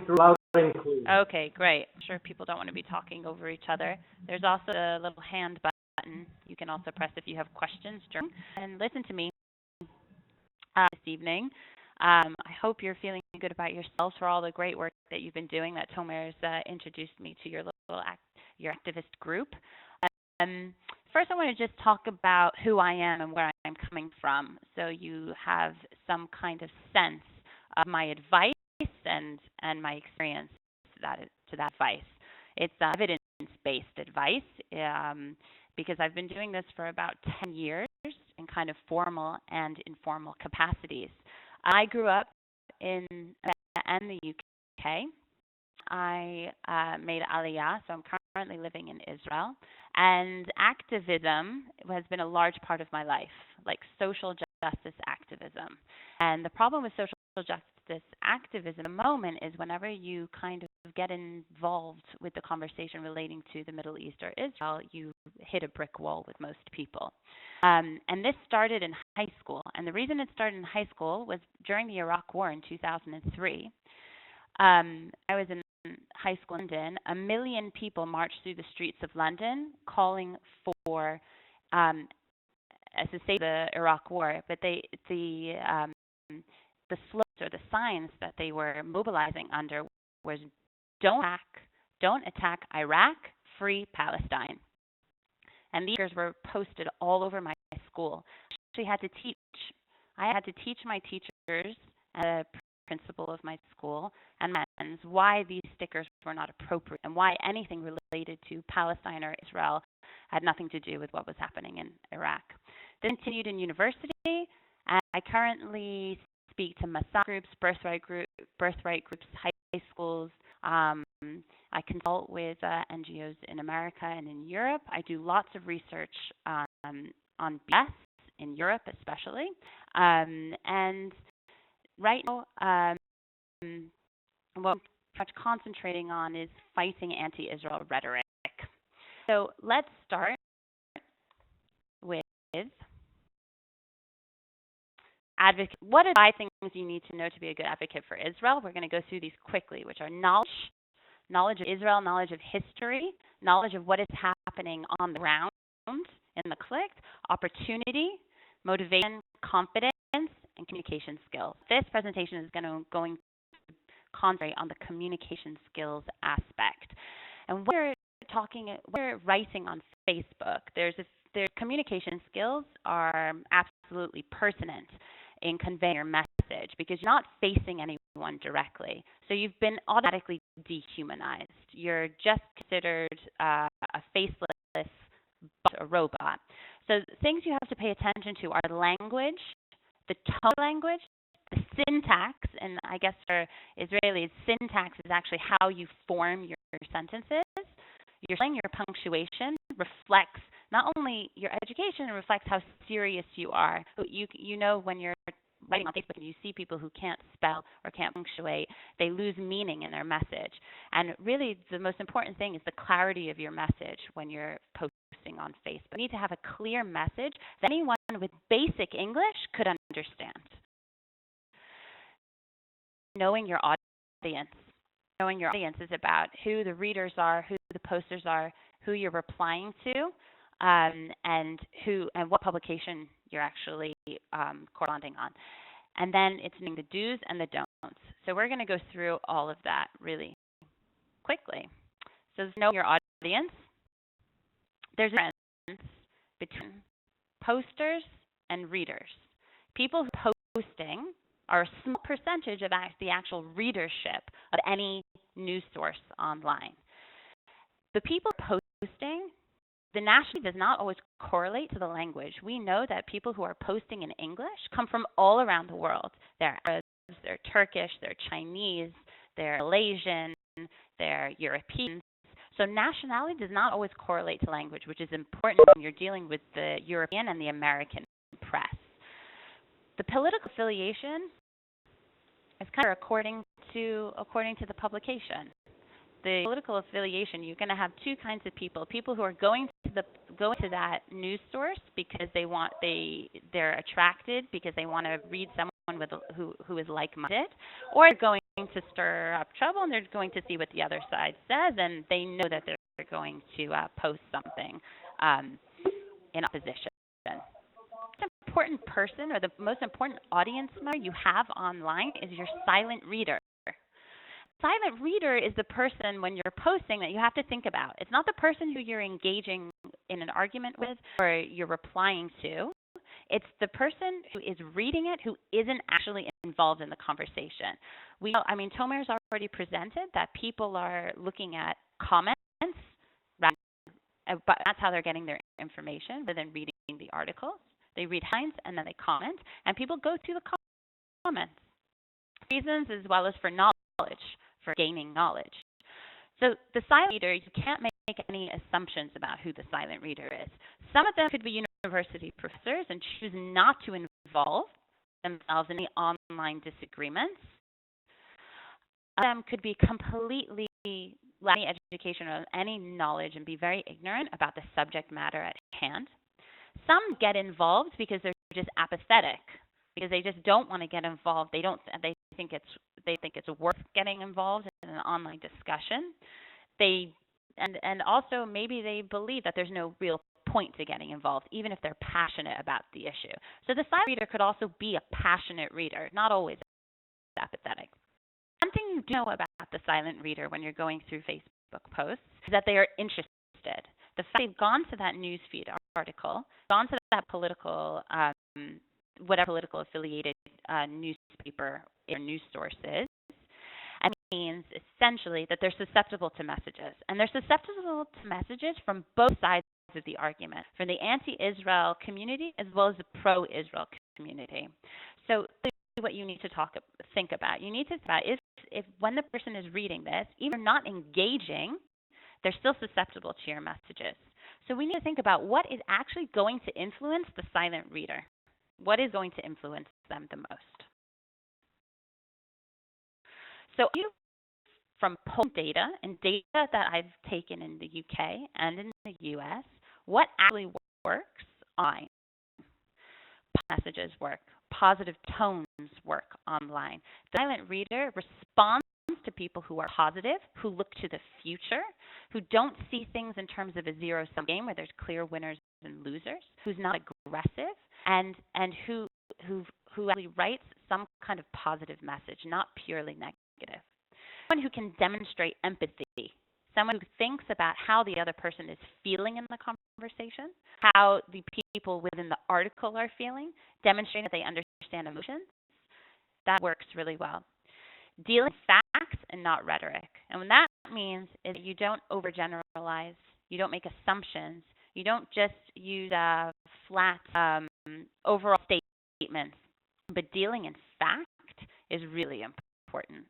through loud and clear. Okay, great. I'm sure people don't want to be talking over each other. There's also a little hand button you can also press if you have questions during. And listen to me this evening. I hope you're feeling good about yourselves for all the great work that you've been doing. That Tomer's introduced me to your your activist group. Um, First, I want to just talk about who I am and where I'm coming from, so you have some kind of sense of my advice and my experience to that advice. It's evidence-based advice because I've been doing this for about 10 years in kind of formal and informal capacities. I grew up in America and the UK. I made Aliyah, so I'm currently living in Israel. And activism has been a large part of my life, like social justice activism. And the problem with social justice activism at the moment is whenever you kind of get involved with the conversation relating to the Middle East or Israel, you hit a brick wall with most people. And this started in high school. And the reason it started in high school was during the Iraq War in 2003. I was in high school in London. 1 million people marched through the streets of London calling for as to say the Iraq War, but the slogans or the signs that they were mobilizing under was don't attack Iraq, free Palestine. And these stickers were posted all over my school. I had to teach my teachers and the principal of my school and my friends why these stickers were not appropriate and why anything related to Palestine or Israel had nothing to do with what was happening in Iraq. This continued in university, and I currently speak to Massage groups, birthright groups, high schools. I consult with NGOs in America and in Europe. I do lots of research on BS in Europe especially. And right now, what I'm much concentrating on is fighting anti-Israel rhetoric. So let's start with advocate. What are 5 things you need to know to be a good advocate for Israel? We're going to go through these quickly, which are knowledge of Israel, knowledge of history, knowledge of what is happening on the ground in the conflict, opportunity, motivation, confidence, and communication skills. This presentation is going to concentrate on the communication skills aspect. And when we're writing on Facebook, their communication skills are absolutely pertinent in conveying your message because you're not facing anyone directly. So you've been automatically dehumanized. You're just considered a faceless a robot. So things you have to pay attention to are the language, the tone language, the syntax, and I guess for Israelis, syntax is actually how you form your sentences. Your slang, your punctuation reflects not only your education, it reflects how serious you are. You know when you're writing on Facebook and you see people who can't spell or can't punctuate, they lose meaning in their message. And really the most important thing is the clarity of your message when you're posting on Facebook. You need to have a clear message that anyone with basic English could understand. Knowing your audience. Knowing your audience is about who the readers are, who the posters are, who you're replying to, and what publication you're actually corresponding on. And then it's knowing the do's and the don'ts. So we're going to go through all of that really quickly. So know your audience. There's a difference between posters and readers. People who are posting are a small percentage of the actual readership of any news source online. The people posting, the nationality does not always correlate to the language. We know that people who are posting in English come from all around the world. They're Arabs, they're Turkish, they're Chinese, they're Malaysian, they're Europeans. So nationality does not always correlate to language, which is important when you're dealing with the European and the American press. The political affiliation is kind of according to the publication. The political affiliation, you're going to have 2 kinds of people: people who are going to that news source because they're attracted because they want to read someone who is like-minded, or going to stir up trouble, and they're going to see what the other side says, and they know that they're going to post something in opposition. The most important person, or the most important audience member you have online, is your silent reader. Silent reader is the person, when you're posting, that you have to think about. It's not the person who you're engaging in an argument with or you're replying to. It's the person who is reading it who isn't actually involved in the conversation. Tomer's already presented that people are looking at comments, but that's how they're getting their information, rather than reading the articles. They read headlines and then they comment, and people go to the comments. Reasons as well as for knowledge, for gaining knowledge. So the silent reader, you can't make any assumptions about who the silent reader is. Some of them could be university professors and choose not to involve themselves in the online disagreements. Some of them could be completely lacking education or any knowledge and be very ignorant about the subject matter at hand. Some get involved because they're just apathetic, because they just don't want to get involved. They think it's worth getting involved in an online discussion. And also maybe they believe that there's no real point to getting involved, even if they're passionate about the issue. So the silent reader could also be a passionate reader, not always apathetic. One thing you do know about the silent reader when you're going through Facebook posts is that they are interested. The fact they've gone to that newsfeed article, gone to that political, whatever political affiliated newspaper or news source is, and means essentially that they're susceptible to messages. And they're susceptible to messages from both sides of the argument, from the anti-Israel community as well as the pro-Israel community. So what you need to think about. You need to think about if when the person is reading this, even not engaging, they're still susceptible to your messages. So we need to think about what is actually going to influence the silent reader. What is going to influence them the most? So from poll data and data that I've taken in the UK and in the US, what actually works online? Messages work. Positive tones work online. The silent reader responds to people who are positive, who look to the future, who don't see things in terms of a zero-sum game where there's clear winners and losers, who's not aggressive, and who actually writes some kind of positive message, not purely negative. Someone who can demonstrate empathy, someone who thinks about how the other person is feeling in the conversation, how the people within the article are feeling, demonstrating that they understand emotions. That works really well. Dealing facts and not rhetoric. And what that means is you don't overgeneralize, you don't make assumptions, you don't just use flat overall statements, but dealing in fact is really important.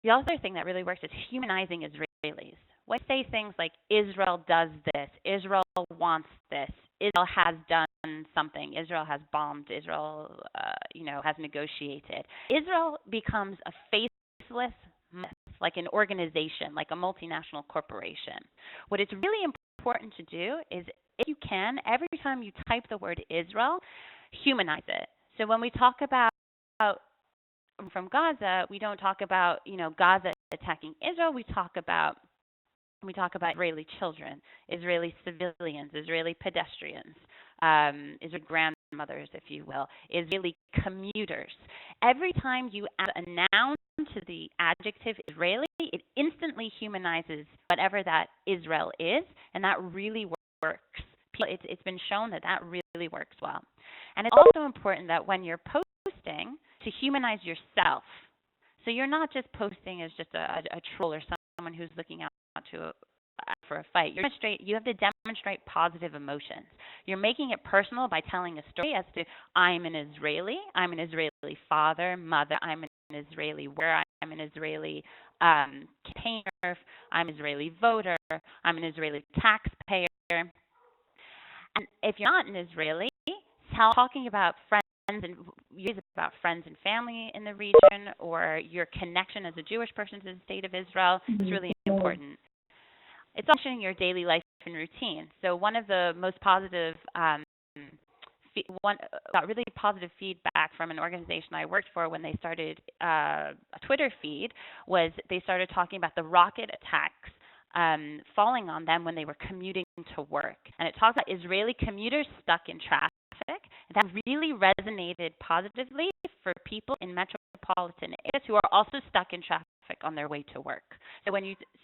The other thing that really works is humanizing Israelis. When you say things like Israel does this, Israel wants this, Israel has done something, Israel has bombed, Israel has negotiated. Israel becomes a faceless myth, like an organization, like a multinational corporation. What it's really important to do is, if you can, every time you type the word Israel, humanize it. So when we talk about from Gaza, we don't talk about, Gaza attacking Israel. We talk about Israeli children, Israeli civilians, Israeli pedestrians, Israeli grandmothers, if you will, Israeli commuters. Every time you add a noun to the adjective Israeli, it instantly humanizes whatever that Israel is, and that really works. It's been shown that really works well. And it's also important that when you're posting, to humanize yourself. So you're not just posting as just a troll or someone who's looking out for a fight. You have to demonstrate positive emotions. You're making it personal by telling a story as to, I'm an Israeli father, mother, I'm an Israeli worker, I'm an Israeli campaigner, I'm an Israeli voter, I'm an Israeli taxpayer. And if you're not an Israeli, talking about friends and family in the region, or your connection as a Jewish person to the state of Israel is really important. It's also in your daily life and routine. So one of the most positive, really positive feedback pushback from an organization I worked for when they started a Twitter feed was they started talking about the rocket attacks falling on them when they were commuting to work. And it talks about Israeli commuters stuck in traffic. That really resonated positively for people in metropolitan areas who are also stuck in traffic on their way to work.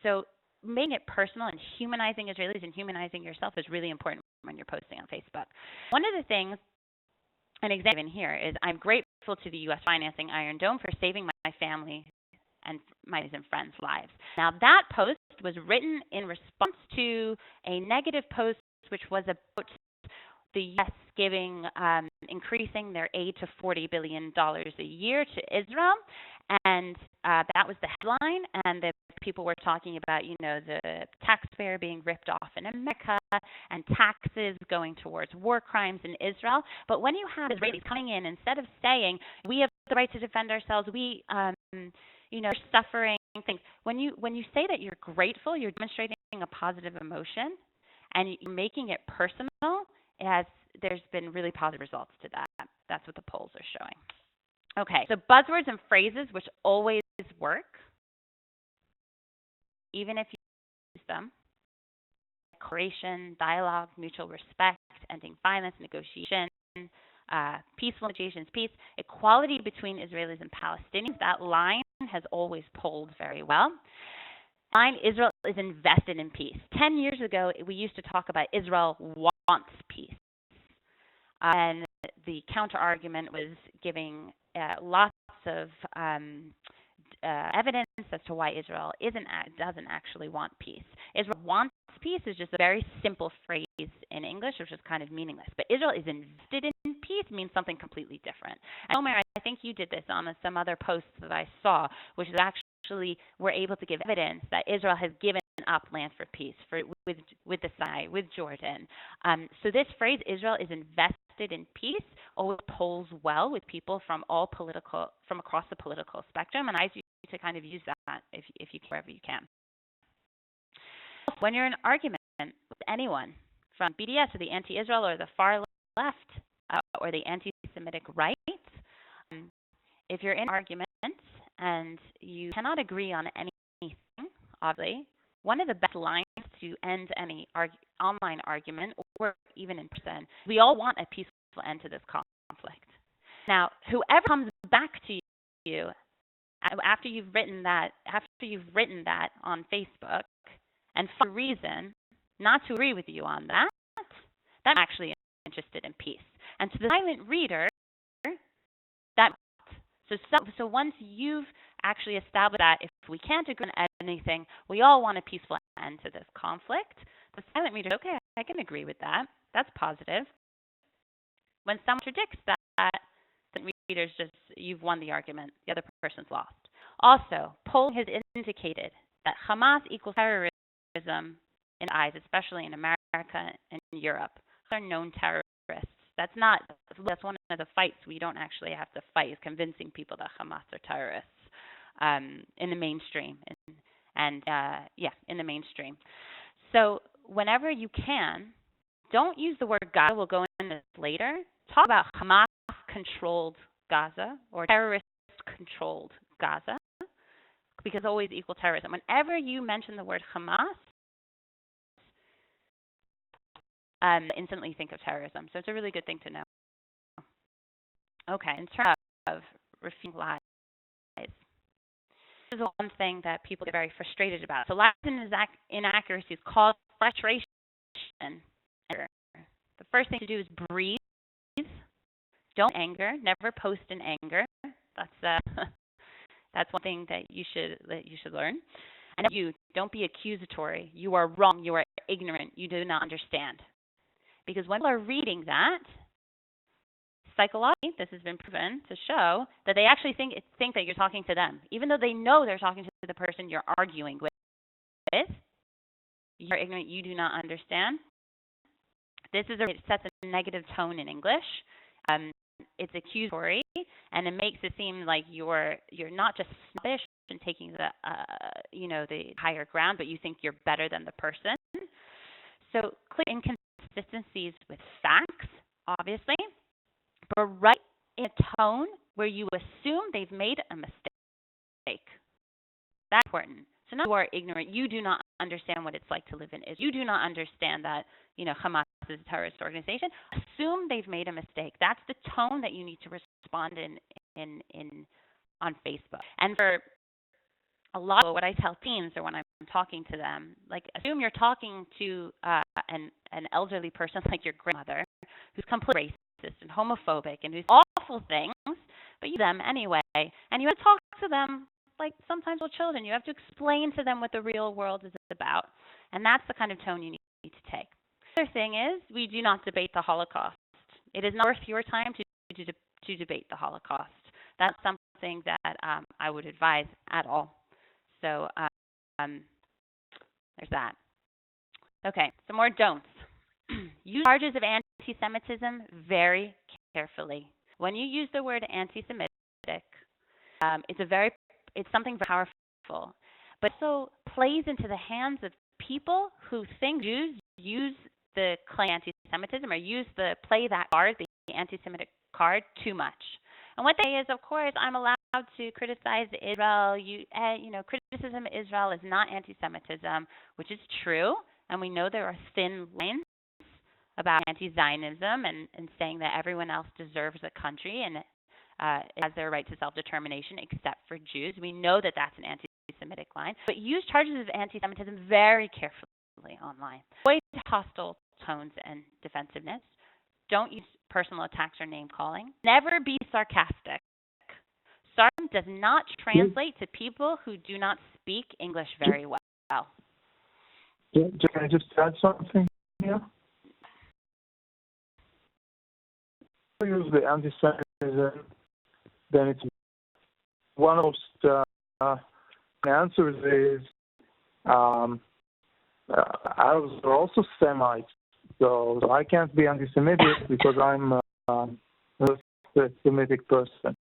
So making it personal and humanizing Israelis and humanizing yourself is really important when you're posting on Facebook. One of the things, an example in here, is I'm grateful to the U.S. financing Iron Dome for saving my family and my and friends' lives. Now, that post was written in response to a negative post, which was about the U.S. increasing their aid to $40 billion a year to Israel. And that was the headline. And the people were talking about, the taxpayer being ripped off in America and taxes going towards war crimes in Israel. But when you have Israelis coming in, instead of saying, we have the right to defend ourselves, we, suffering things. When you say that you're grateful, you're demonstrating a positive emotion, and you're making it personal. There's been really positive results to that. That's what the polls are showing. Okay, so buzzwords and phrases which always work, even if you use them: cooperation, dialogue, mutual respect, ending violence, negotiation, peaceful negotiations, peace, equality between Israelis and Palestinians. That line has always polled very well. Line: Israel is invested in peace. 10 years ago, we used to talk about Israel wants peace. And the counter-argument was giving lots of evidence as to why Israel doesn't actually want peace. Israel wants peace is just a very simple phrase in English, which is kind of meaningless. But Israel is invested in peace means something completely different. And Omer, I think you did this on some other posts that I saw, which is actually we're able to give evidence that Israel has given up land for peace with the Sinai, with Jordan. So this phrase, Israel is invested in peace, always polls well with people from across the political spectrum, and I advise you to kind of use that if you can, wherever you can. When you're in an argument with anyone from BDS or the anti-Israel or the far left or the anti-Semitic right, if you're in an argument and you cannot agree on anything, obviously, one of the best lines to end any online argument or even in person, we all want a peaceful end to this conflict. Now, whoever comes back to you after you've written that on Facebook and find a reason not to agree with you on that, I'm actually interested in peace. And to the silent reader, so once you've actually established that if we can't agree on anything, we all want a peaceful end to this conflict, the silent reader, okay, I can agree with that. That's positive. When someone contradicts that, the reader's you've won the argument. The other person's lost. Also, polling has indicated that Hamas equals terrorism in eyes, especially in America and Europe. They're known terrorists. That's one of the fights we don't actually have to fight, is convincing people that Hamas are terrorists in the mainstream. In the mainstream. So whenever you can, don't use the word Gaza. We'll go into this later. Talk about Hamas-controlled Gaza or terrorist-controlled Gaza, because it's always equal terrorism. Whenever you mention the word Hamas, instantly think of terrorism. So it's a really good thing to know. Okay, in terms of refuting lies, this is one thing that people get very frustrated about. So lies and inaccuracies cause frustration. The first thing to do is breathe. Don't anger. Never post in anger. That's one thing that you should learn. And you don't be accusatory. You are wrong. You are ignorant. You do not understand. Because when people are reading that, psychologically, this has been proven to show that they actually think that you're talking to them, even though they know they're talking to the person you're arguing with. You're ignorant. You do not understand. It sets a negative tone in English. It's accusatory, and it makes it seem like you're not just snobbish and taking the higher ground, but you think you're better than the person. So clear inconsistencies with facts, obviously, but write in a tone where you assume they've made a mistake. That's important. So now you are ignorant. You do not understand what it's like to live in Israel. You do not understand that, Hamas is a terrorist organization. Assume they've made a mistake. That's the tone that you need to respond in on Facebook. And for a lot of what I tell teens or when I'm talking to them, like assume you're talking to an elderly person like your grandmother who's completely racist and homophobic and who's awful things, but you them anyway. And you have to talk to them like sometimes with children. You have to explain to them what the real world is about. And that's the kind of tone you need to take. The other thing is we do not debate the Holocaust. It is not worth your time to debate the Holocaust. That's something that I would advise at all. So there's that. Okay, some more don'ts. Use charges of anti-Semitism very carefully. When you use the word anti-Semitic, it's something very powerful, but also plays into the hands of people who think Jews use the claim anti-Semitism or play that card, the anti-Semitic card, too much. And what they say is, of course, I'm allowed to criticize Israel. Criticism of Israel is not anti-Semitism, which is true. And we know there are thin lines about anti-Zionism and saying that everyone else deserves a country and has their right to self-determination except for Jews. We know that that's an anti-Semitic line. But use charges of anti-Semitism very carefully online. Avoid hostile tones and defensiveness. Don't use personal attacks or name-calling. Never be sarcastic. Sarcasm does not translate to people who do not speak English very well. Can I just add something here? If you use the anti-Semitism, then it's one of the answers is Arabs are also Semites. So I can't be anti-Semitic because I'm a Semitic person.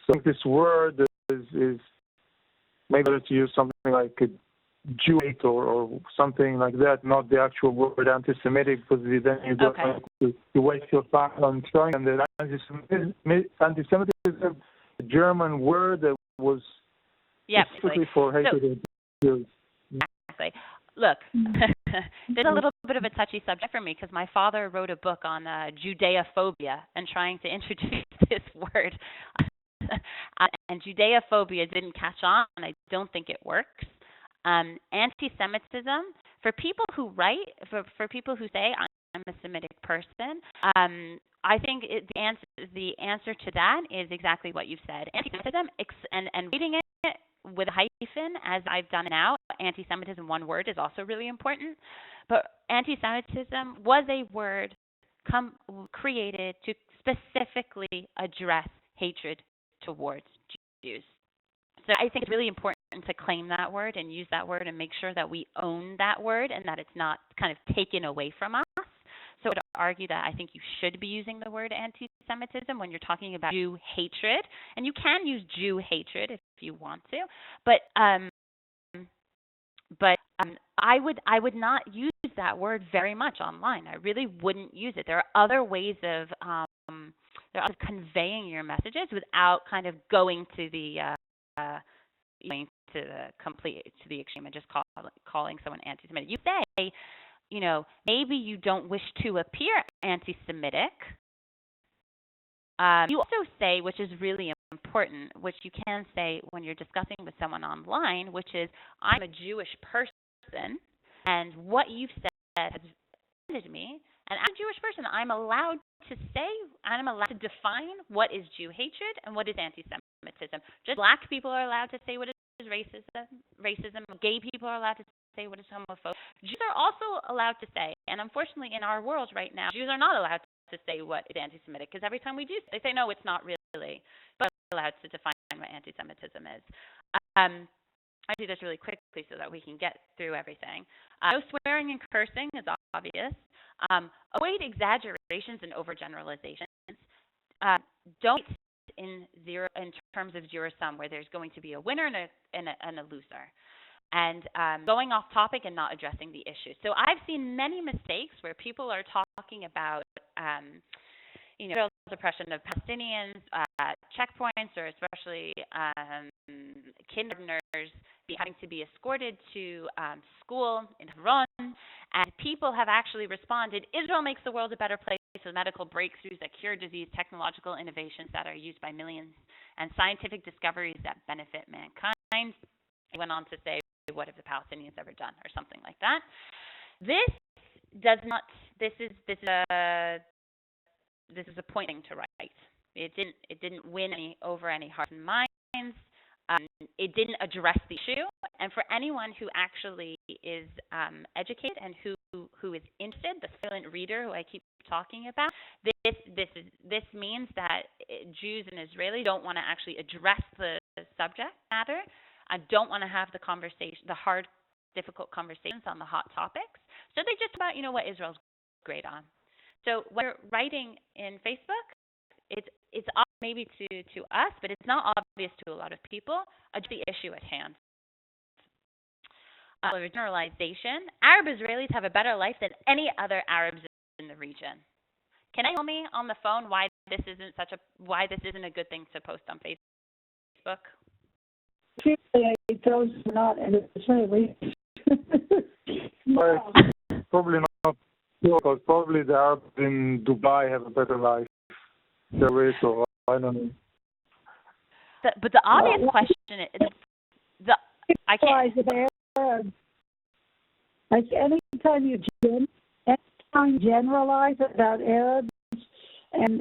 So this word is maybe to use something like a Jewish or something like that, not the actual word anti-Semitic, because then you go to waste your time on trying. And the anti-Semitism, a German word that was specifically for hatred of Jews. Exactly. Look, there's a little bit of a touchy subject for me because my father wrote a book on Judeophobia and trying to introduce this word. And Judeophobia didn't catch on, and I don't think it works. Anti-Semitism, for people who write, for people who say I'm a Semitic person, I think the answer to that is exactly what you've said. Anti-Semitism, and reading it with a hyphen, as I've done now, anti-Semitism, one word, is also really important. But anti-Semitism was a word created to specifically address hatred towards Jews. So I think it's really important to claim that word and use that word and make sure that we own that word and that it's not kind of taken away from us. So I would argue that I think you should be using the word anti-Semitism when you're talking about Jew hatred, and you can use Jew hatred if you want to, but I would not use that word very much online. I really wouldn't use it. There are other ways of conveying your messages without kind of going to the extreme and just calling someone anti-Semitic. You say, maybe you don't wish to appear anti-Semitic. You also say, which is really important, which you can say when you're discussing with someone online, which is, I'm a Jewish person, and what you've said has offended me, and as a Jewish person, I'm allowed to define what is Jew hatred and what is anti-Semitism. Just black people are allowed to say what is racism. Gay people are allowed to say what is homophobia. Jews are also allowed to say, and unfortunately in our world right now, Jews are not allowed to say what is anti-Semitic, because every time we do, they say, no, it's not really, but we're allowed to define what anti-Semitism is. I do this really quickly so that we can get through everything. No swearing and cursing is obvious. Avoid exaggerations and overgeneralizations. Don't in terms of zero sum, where there's going to be a winner and a loser, and going off topic and not addressing the issue. So I've seen many mistakes where people are talking about oppression of Palestinians at checkpoints, or especially kindergartners having to be escorted to school in Hebron. And people have actually responded, Israel makes the world a better place with medical breakthroughs that cure disease, technological innovations that are used by millions, and scientific discoveries that benefit mankind. He went on to say, what have the Palestinians ever done, or something like that. This does not, this is a point thing to write. It didn't win over any hearts and minds. It didn't address the issue. And for anyone who actually is educated and who is interested, the silent reader who I keep talking about, this means that Jews and Israelis don't want to actually address the subject matter. Don't want to have the conversation, the hard, difficult conversations on the hot topics. So they just about, what Israel's great on. So when you're writing in Facebook, it's obvious maybe to us, but it's not obvious to a lot of people, the issue at hand. Generalization, Arab Israelis have a better life than any other Arabs in the region. Can I tell me on the phone why this isn't a good thing to post on Facebook? Those are not Israelis. No. Probably not, because probably the Arabs in Dubai have a better life. So I don't know. But the obvious question is, I can't. Like anytime you generalize about Arabs and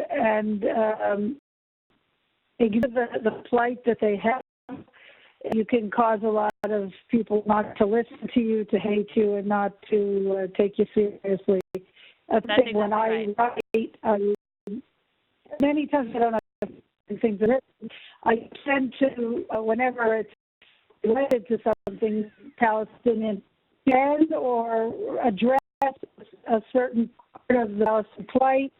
give the plight that they have, you can cause a lot of people not to listen to you, to hate you, and not to take you seriously. That's exactly when I write, many times I don't have things written. I tend to, whenever it's related to something Palestinian, or address a certain part of the Palestinian plight,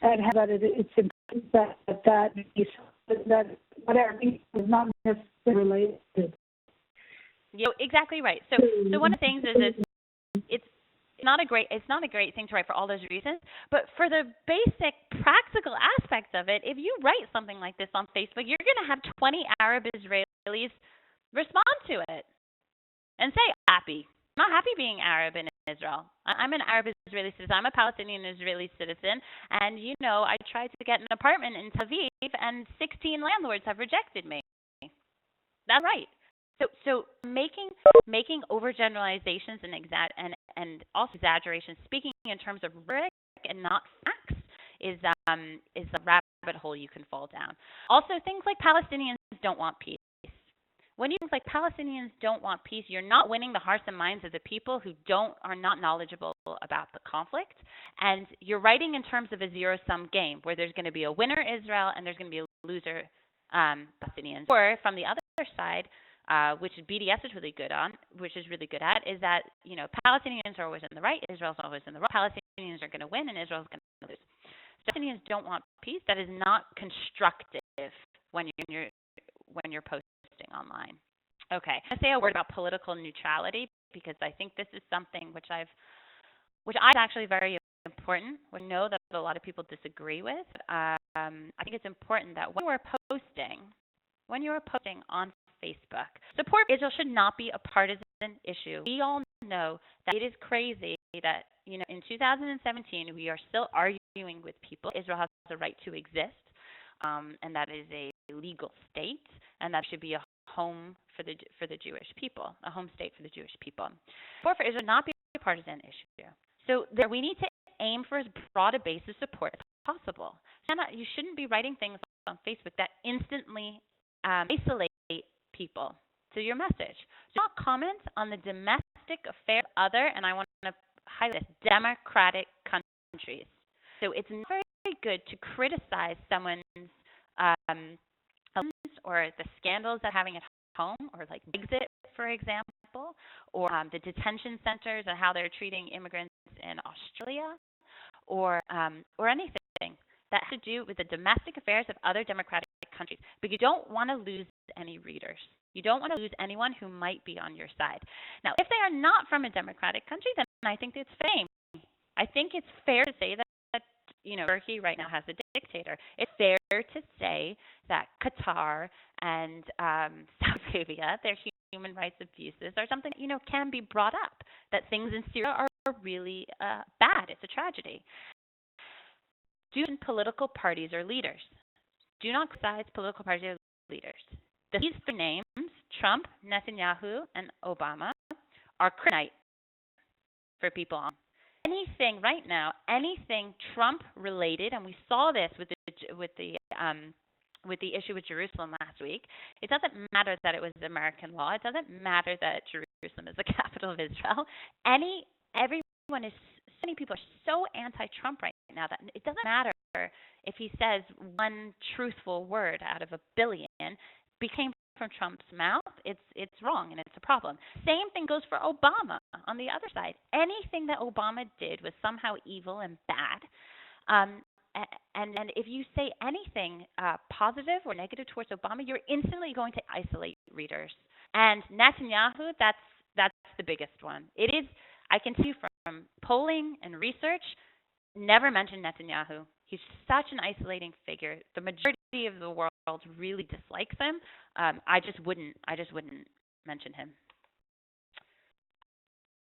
and how that it's important that whatever is not necessarily related. You're exactly right. So one of the things is it's not a great thing to write for all those reasons, but for the basic practical aspects of it, if you write something like this on Facebook, you're going to have 20 Arab Israelis respond to it and say, happy. I'm not happy being Arab in Israel. I'm an Arab Israeli citizen. I'm a Palestinian Israeli citizen. And, I tried to get an apartment in Tel Aviv, and 16 landlords have rejected me. That's right. So making overgeneralizations and also exaggerations, speaking in terms of rhetoric and not facts, is a rabbit hole you can fall down. Also, things like Palestinians don't want peace. When you think like Palestinians don't want peace, you're not winning the hearts and minds of the people who are not knowledgeable about the conflict. And you're writing in terms of a zero-sum game where there's going to be a winner Israel and there's going to be a loser Palestinians. Or from the other side, which BDS is really good at, is that Palestinians are always in the right, Israel's always in the wrong. Palestinians are going to win and Israel's going to lose. So Palestinians don't want peace. That is not constructive when you're posting online. Okay, I'm going to say a word about political neutrality because I think this is something which I actually very important. We know that a lot of people disagree with. I think it's important that when you are posting on Facebook, support for Israel should not be a partisan issue. We all know that it is crazy that in 2017 we are still arguing with people. Israel has the right to exist, and that is a legal state, and that should be a home for the Jewish people, a home state for the Jewish people. Support for Israel should not be a partisan issue. So we need to aim for as broad a base of support as possible. You shouldn't be writing things on Facebook that instantly isolate people to your message. Do not comment on the domestic affairs of other, and I want to highlight this, democratic countries. So it's not very good to criticize someone's or the scandals they're having at home, or like Brexit, for example, or the detention centers and how they're treating immigrants in Australia, or anything that has to do with the domestic affairs of other democratic countries. But you don't want to lose any readers. You don't want to lose anyone who might be on your side. Now, if they are not from a democratic country, then I think it's fame. I think it's fair to say that Turkey right now has a dictator. It's fair to say that Qatar and Saudi Arabia, their human rights abuses are something that, can be brought up. That things in Syria are really bad. It's a tragedy. Do political parties or leaders. Do not criticize political parties or leaders. These three names, Trump, Netanyahu, and Obama, are kryptonite for people on anything right now, anything Trump related, and we saw this with the issue with Jerusalem last week. It doesn't matter that it was American law. It doesn't matter that Jerusalem is the capital of Israel. Everyone is, so many people are so anti-Trump right now that it doesn't matter if he says one truthful word out of a billion became from Trump's mouth. It's wrong and it's a problem. Same thing goes for Obama on the other side. Anything that Obama did was somehow evil and bad. And if you say anything positive or negative towards Obama, you're instantly going to isolate readers. And Netanyahu, that's the biggest one. It is. I can tell you from polling and research, never mention Netanyahu. He's such an isolating figure. The majority of the world really dislikes him. I just wouldn't mention him.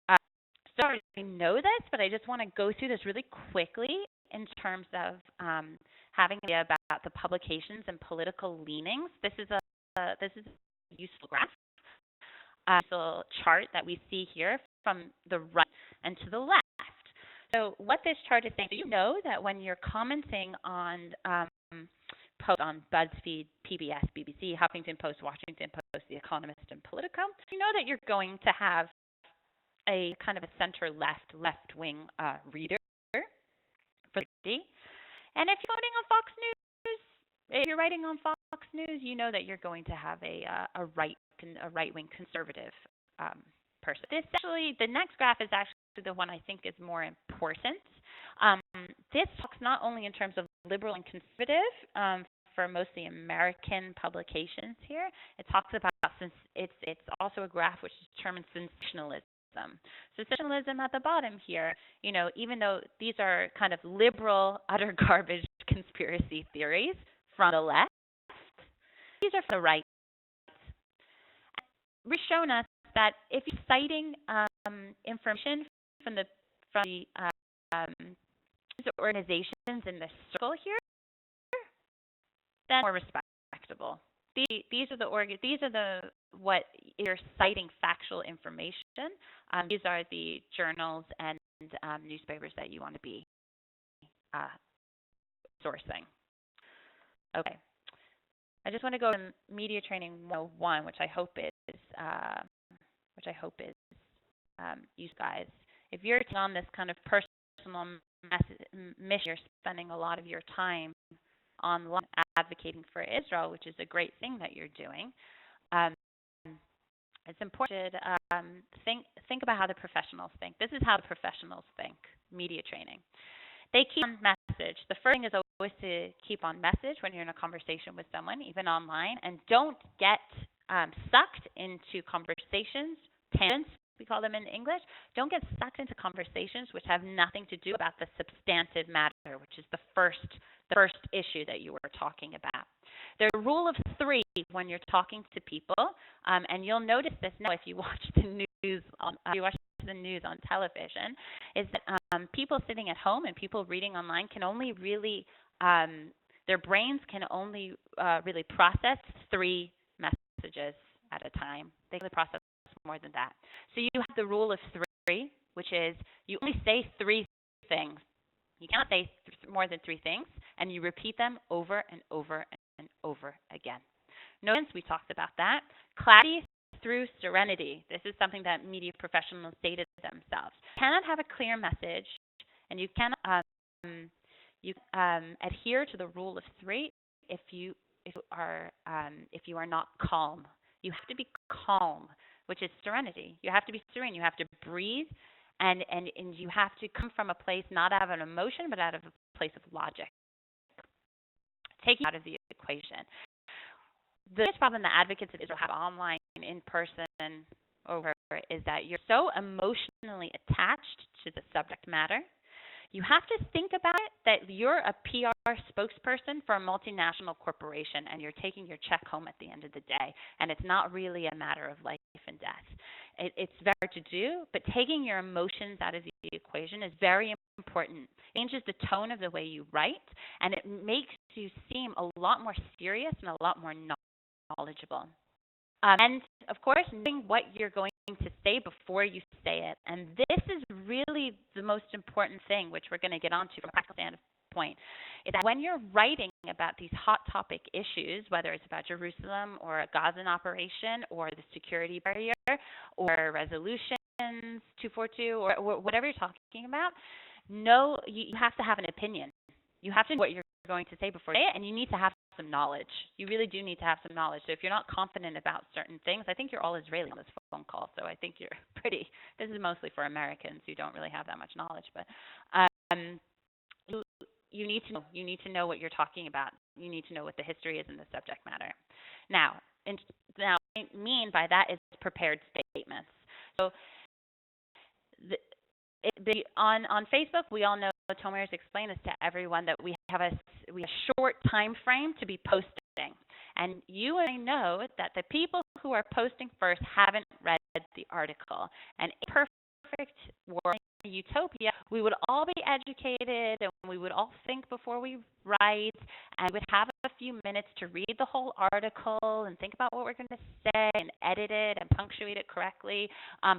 So I already know this, but I just want to go through this really quickly in terms of having an idea about the publications and political leanings. This is a useful graph, useful chart that we see here from the right and to the left. So what this chart is saying, so you know that when you're commenting on posts on BuzzFeed, PBS, BBC, Huffington Post, Washington Post, The Economist, and Politico, you know that you're going to have a kind of a left-wing reader for the day. And if you're voting on Fox News, if you're writing on Fox News, you know that you're going to have a right-wing conservative person. The next graph is actually the one I think is more important. This talks not only in terms of liberal and conservative for mostly American publications here. It talks about, since it's also a graph which determines sensationalism. Sensationalism at the bottom here, even though these are kind of liberal, utter garbage conspiracy theories from the left, these are from the right. We've shown us that if you're citing information from the organizations in the circle here, then more respectable. These are what you're citing factual information. These are the journals and newspapers that you want to be sourcing. Okay. I just want to go to Media Training 101, which I hope is you guys. If you're on this kind of personal mission, you're spending a lot of your time online advocating for Israel, which is a great thing that you're doing. It's important to think about how the professionals think. This is how the professionals think, media training. They keep on message. The first thing is always to keep on message when you're in a conversation with someone, even online, and don't get sucked into conversations, tangents, we call them in English. Don't get sucked into conversations which have nothing to do about the substantive matter, which is the first issue that you were talking about. There's a rule of three when you're talking to people, and you'll notice this now if you watch the news on television, is that people sitting at home and people reading online can only really their brains can only really process 3 messages at a time. They can process more than that. So you have the rule of 3, which is you only say 3 things. You cannot say more than 3 things, and you repeat them over and over and over again. Notice we talked about that. Clarity through serenity. This is something that media professionals say to themselves. You cannot have a clear message, and you cannot adhere to the rule of 3 if you are not calm. You have to be calm, which is serenity. You have to be serene. You have to breathe, and you have to come from a place not out of an emotion, but out of a place of logic. Taking out of the equation. The biggest problem that advocates of Israel have online, in person, over is that you're so emotionally attached to the subject matter. You have to think about it that you're a PR spokesperson for a multinational corporation and you're taking your check home at the end of the day, and it's not really a matter of life and death. It's very hard to do, but taking your emotions out of the equation is very important. It changes the tone of the way you write, and it makes you seem a lot more serious and a lot more knowledgeable. And of course, knowing what you're going to say before you say it. And this is really the most important thing, which we're going to get onto from a practical standpoint, is that when you're writing about these hot topic issues, whether it's about Jerusalem or a Gazan operation or the security barrier or resolutions 242 or whatever you're talking about, you have to have an opinion. You have to know what you're going to say before you say it, and you need to have some knowledge. You really do need to have some knowledge. So if you're not confident about certain things, I think you're all Israeli on this phone call, so I think you're pretty, this is mostly for Americans who don't really have that much knowledge, but you need to know what you're talking about. You need to know what the history is in the subject matter. Now, what I mean by that is prepared statements. So on Facebook, we all know, Tomer has explained this to everyone, that we have a short time frame to be posting. And you and I know that the people who are posting first haven't read the article. And in a perfect world, utopia, we would all be educated and we would all think before we write, and we would have a few minutes to read the whole article and think about what we're going to say and edit it and punctuate it correctly,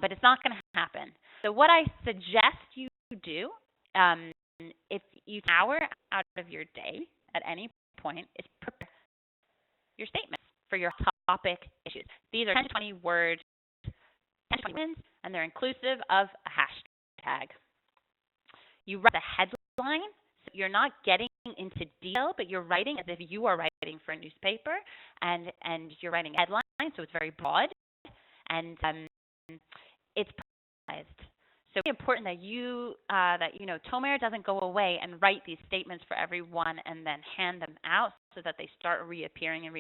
but it's not going to happen. So what I suggest you do, if you take an hour out of your day at any point, is prepare your statements for your topic issues. These are 10 to 20 words, 10 to 20 words, and they're inclusive of a hashtag. You write the headline, so you're not getting into detail, but you're writing as if you are writing for a newspaper, and you're writing a headline, so it's very broad, and it's personalized. So it's important that Tomer doesn't go away and write these statements for everyone and then hand them out so that they start reappearing,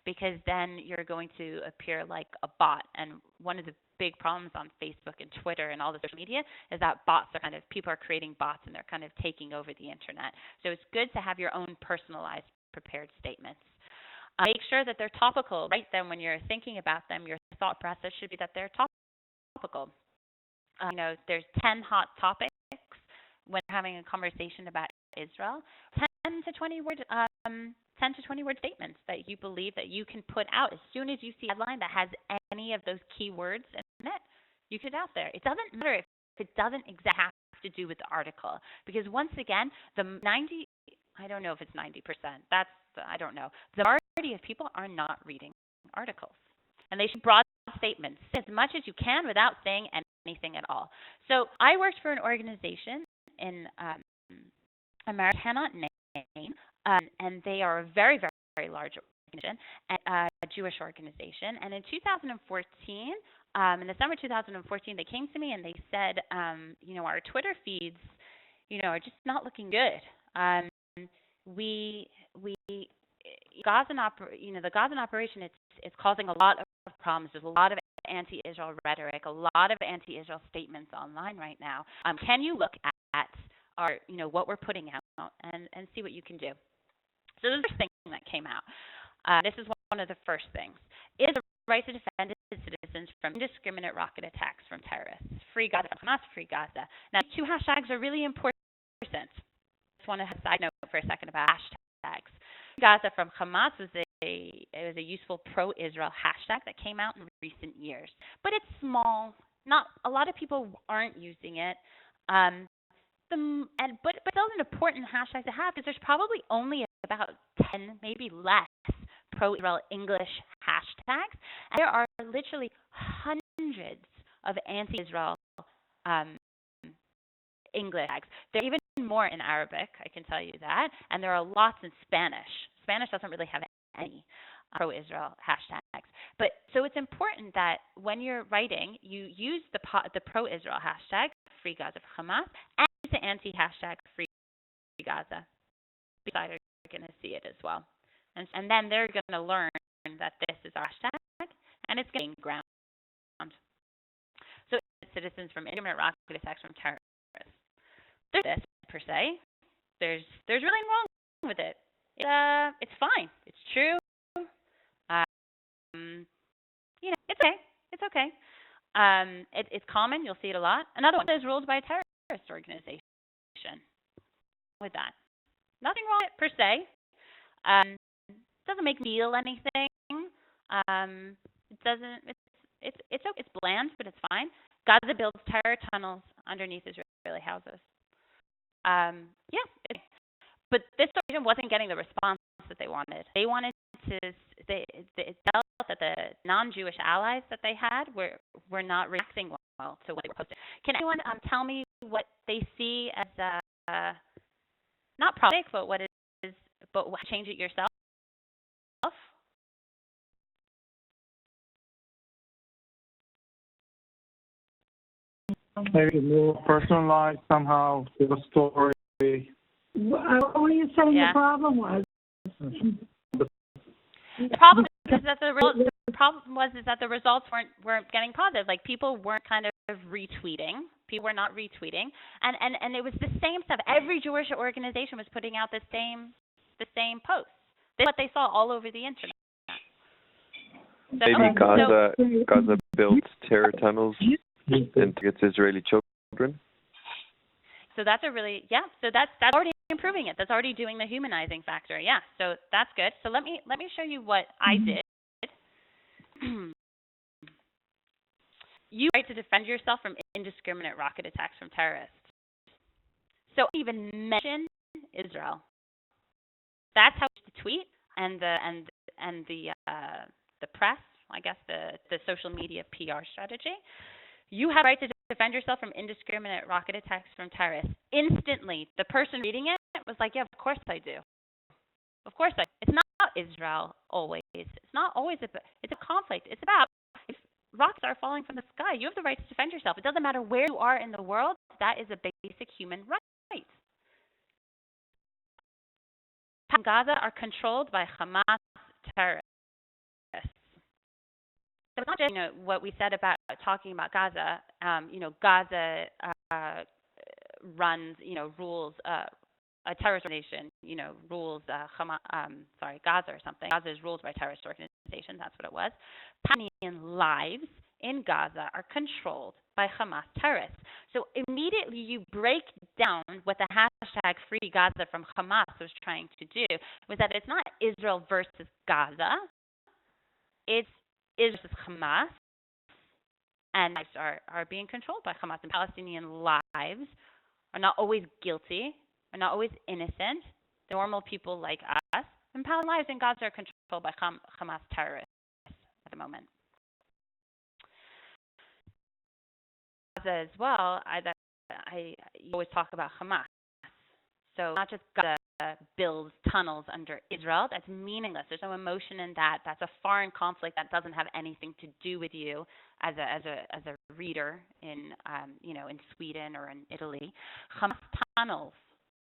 because then you're going to appear like a bot. And one of the big problems on Facebook and Twitter and all the social media is that people are creating bots and they're kind of taking over the internet. So it's good to have your own personalized prepared statements. Make sure that they're topical. Write them when you're thinking about them. Your thought process should be that they're topical. There's 10 hot topics when you're having a conversation about Israel. 10 to 20 word statements that you believe that you can put out as soon as you see a headline that has any of those keywords in it. You put it out there. It doesn't matter if it doesn't exactly have to do with the article, because once again, I don't know if it's 90%. I don't know. The majority of people are not reading articles, and they should broad statements as much as you can without saying anything at all. So I worked for an organization in America, I cannot name, and they are a very, very, very large organization, a Jewish organization. And in 2014, in the summer 2014, they came to me and they said, our Twitter feeds, are just not looking good. The Gazan operation, it's causing a lot of problems. There's a lot of anti-Israel rhetoric, a lot of anti-Israel statements online right now. Can you look at our, what we're putting out and see what you can do? So this is the first thing that came out. This is one of the first things. Is the right to defend its citizens from indiscriminate rocket attacks from terrorists. Free Gaza, Hamas, free Gaza. Now, two hashtags are really important. I just want to have a side note for a second about hashtags. Gaza from Hamas was a useful pro-Israel hashtag that came out in recent years, but it's small. Not a lot of people aren't using it, but it's still an important hashtag to have, because there's probably only about 10, maybe less, pro-Israel English hashtags, and there are literally hundreds of anti-Israel English tags. There are even more in Arabic, I can tell you that, and there are lots in Spanish. Spanish doesn't really have any pro-Israel hashtags. But so it's important that when you're writing, you use the pro-Israel hashtag, Free Gaza for Hamas, and the anti-hashtag, Free Gaza. Besides, are going to see it as well. And then they're going to learn that this is our hashtag, and it's getting ground. So citizens from indiscriminate rocket attacks from terrorists. there's this per se. There's really nothing wrong with it. It's fine. It's true. Um, it's okay. It's okay. It's common. You'll see it a lot. Another one is ruled by a terrorist organization. With that, nothing wrong with it per se. Doesn't make me feel anything. It doesn't. It's bland, but it's fine. Gaza builds terror tunnels underneath Israeli houses. Yeah, but this organization wasn't getting the response that they wanted. They wanted to. It felt that the non-Jewish allies that they had were not reacting well to what they were posting. Can anyone tell me what they see as not problematic, but what is, but change it yourself? Maybe more personalized somehow to the story. What were you saying the problem was? The problem is that the problem was that the results weren't getting positive. Like people weren't kind of retweeting. People were not retweeting, and it was the same stuff. Every Jewish organization was putting out the same posts. This is what they saw all over the internet. Maybe Gaza built terror tunnels into its Israeli children. So that's so that's already improving it. That's already doing the humanizing factor. Yeah. So that's good. So let me show you what I did. You have the right to defend yourself from indiscriminate rocket attacks from terrorists. So even mention Israel. That's how the tweet and the press, I guess the social media PR strategy. You have the right to defend yourself from indiscriminate rocket attacks from terrorists. Instantly, the person reading it was like, yeah, of course I do. Of course I do. It's not Israel always. It's not always it's a conflict. It's about if rockets are falling from the sky, you have the right to defend yourself. It doesn't matter where you are in the world. That is a basic human right. Gaza are controlled by Hamas terrorists. So it's not just what we said about talking about Gaza. Gaza runs rules a terrorist organization. Rules Gaza or something. Gaza is ruled by a terrorist organization. That's what it was. Palestinian lives in Gaza are controlled by Hamas terrorists. So immediately you break down what the hashtag Free Gaza from Hamas was trying to do, was that it's not Israel versus Gaza, it's Israel versus Hamas, and lives are being controlled by Hamas, and Palestinian lives are not always guilty, are not always innocent. They're normal people like us, and Palestinian lives in Gaza are controlled by Hamas terrorists at the moment. As well, I always talk about Hamas. So not just Gaza builds tunnels under Israel. That's meaningless. There's no emotion in that. That's a foreign conflict that doesn't have anything to do with you as a reader in in Sweden or in Italy. Hamas tunnels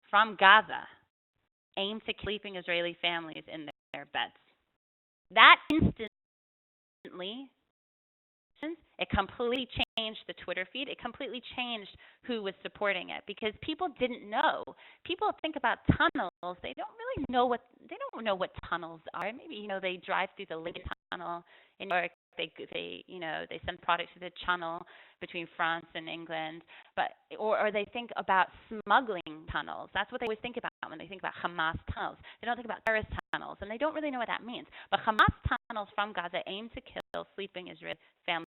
from Gaza aim to keeping Israeli families in their beds. That instantly. It completely changed the Twitter feed. It completely changed who was supporting it because people didn't know. People think about tunnels. They don't know what tunnels are. Maybe they drive through the Lincoln Tunnel in New York. They send products through the channel between France and England, or they think about smuggling tunnels. That's what they always think about when they think about Hamas tunnels. They don't think about terrorist tunnels, and they don't really know what that means. But Hamas tunnels from Gaza aim to kill sleeping Israeli families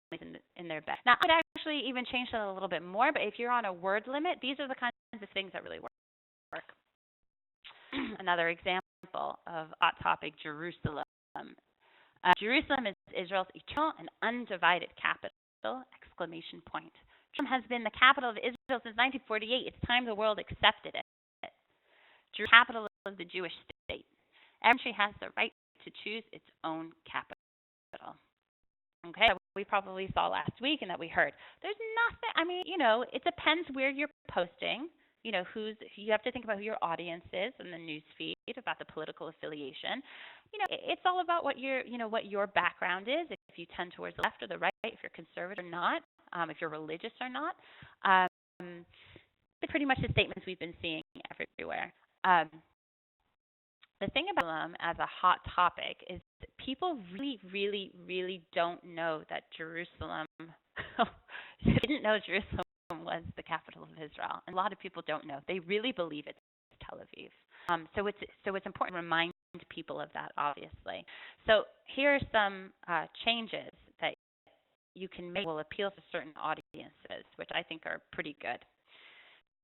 in their bed. Now, I'd actually even change that a little bit more, but if you're on a word limit, these are the kinds of things that really work. Another example of hot topic, Jerusalem. Jerusalem is Israel's eternal and undivided capital! Jerusalem has been the capital of Israel since 1948. It's time the world accepted it. Jerusalem is the capital of the Jewish state. Every country has the right to choose its own capital. Okay, we probably saw last week and that we heard. There's nothing, it depends where you're posting. You have to think about who your audience is in the news feed, about the political affiliation. It's all about what your background is, if you tend towards the left or the right, if you're conservative or not, if you're religious or not. pretty much the statements we've been seeing everywhere. The thing about Jerusalem as a hot topic is that people really, really, really don't know that Jerusalem didn't know Jerusalem was the capital of Israel. And a lot of people don't know. They really believe it's Tel Aviv. So it's important to remind people of that, obviously. So here are some changes that you can make will appeal to certain audiences, which I think are pretty good.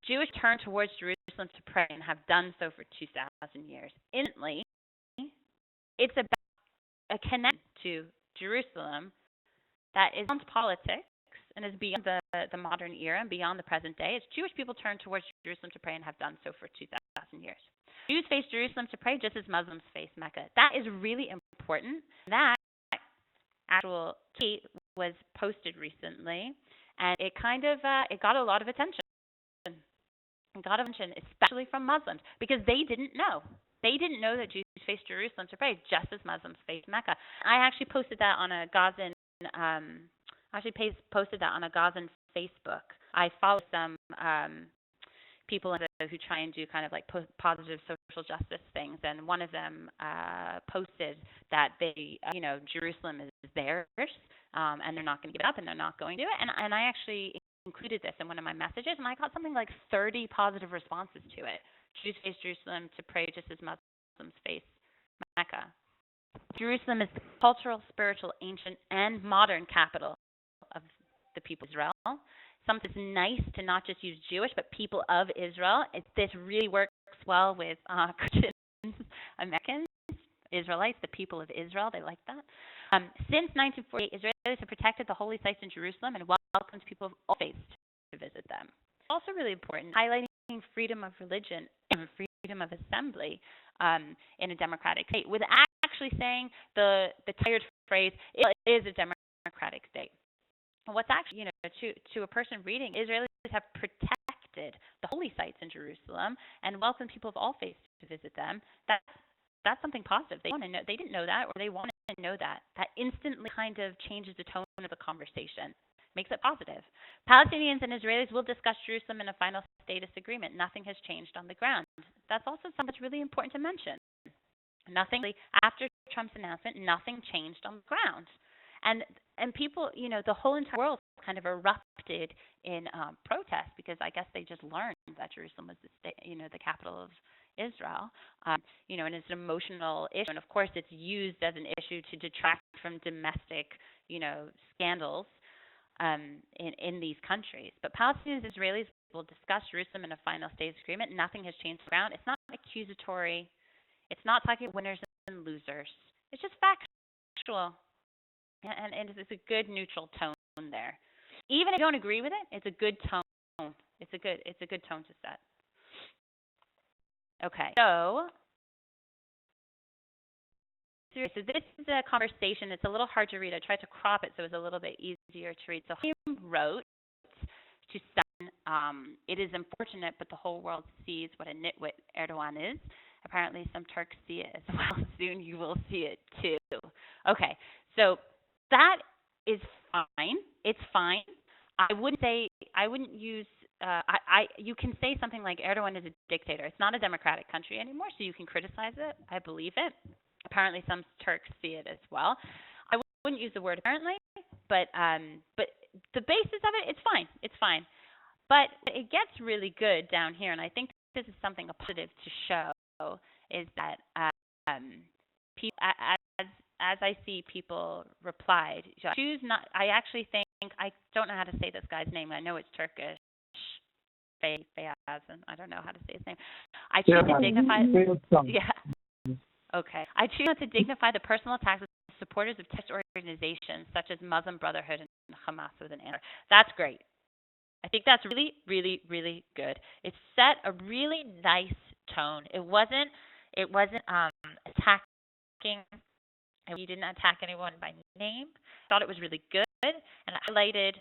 Jewish turn towards Jerusalem to pray and have done so for 2,000 years. Instantly, it's about a connection to Jerusalem that is beyond politics and is beyond the modern era and beyond the present day. It's Jewish people turn towards Jerusalem to pray and have done so for 2,000 years. Jews face Jerusalem to pray just as Muslims face Mecca. That is really important. That actual tweet was posted recently, and it kind of it got a lot of attention. Especially from Muslims, because they didn't know. They didn't know that Jews face Jerusalem to pray just as Muslims face Mecca. I actually posted that on a Gazan Facebook. I follow some people who try and do kind of like positive social justice things, and one of them posted that they, Jerusalem is theirs, and they're not going to give it up, and they're not going to do it. And I actually included this in one of my messages, and I got something like 30 positive responses to it. Jews face Jerusalem to pray just as Muslims face Mecca. Jerusalem is the cultural, spiritual, ancient, and modern capital of the people of Israel. Something that's nice to not just use Jewish, but people of Israel. This really works well with Christians, Americans, Israelites, the people of Israel. They like that. Since 1948, Israelis have protected the holy sites in Jerusalem and welcomed people of all faiths to visit them. It's also really important, highlighting freedom of religion and freedom of assembly in a democratic state, with actually saying the tired phrase, it is a democratic state. And what's actually, to a person reading, Israelis have protected the holy sites in Jerusalem and welcomed people of all faiths to visit them. That's something positive. They want to know. They didn't know that, or they want to know that. That instantly kind of changes the tone of the conversation, makes it positive. Palestinians and Israelis will discuss Jerusalem in a final status agreement. Nothing has changed on the ground. That's also something that's really important to mention. Nothing after Trump's announcement. Nothing changed on the ground, and people, the whole entire world kind of erupted in protest, because I guess they just learned that Jerusalem was the capital of Israel, and it's an emotional issue, and of course it's used as an issue to detract from domestic, scandals in these countries. But Palestinians and Israelis will discuss Jerusalem in a final status agreement. Nothing has changed ground. It's not accusatory. It's not talking winners and losers. It's just factual, and it's a good neutral tone there. Even if you don't agree with it, it's a good tone. It's a good tone to set. Okay, so this is a conversation. It's a little hard to read. I tried to crop it so it's a little bit easier to read. So he wrote to Stan, it is unfortunate, but the whole world sees what a nitwit Erdogan is. Apparently some Turks see it as well. Soon you will see it too. Okay, so that is fine. It's fine. I wouldn't use you can say something like Erdogan is a dictator. It's not a democratic country anymore, so you can criticize it. I believe it. Apparently some Turks see it as well. I wouldn't use the word apparently, but the basis of it, it's fine. It's fine. But it gets really good down here, and I think this is something positive to show, is that people, as I see people replied, choose not. I actually think, I don't know how to say this guy's name. I know it's Turkish. Fayaz, I don't know how to say his name. I choose to dignify. Yeah. Okay. I choose not to dignify the personal attacks of supporters of terrorist organizations such as Muslim Brotherhood and Hamas with an answer. That's great. I think that's really, really, really good. It set a really nice tone. It wasn't attacking. You didn't attack anyone by name. I thought it was really good, and it highlighted.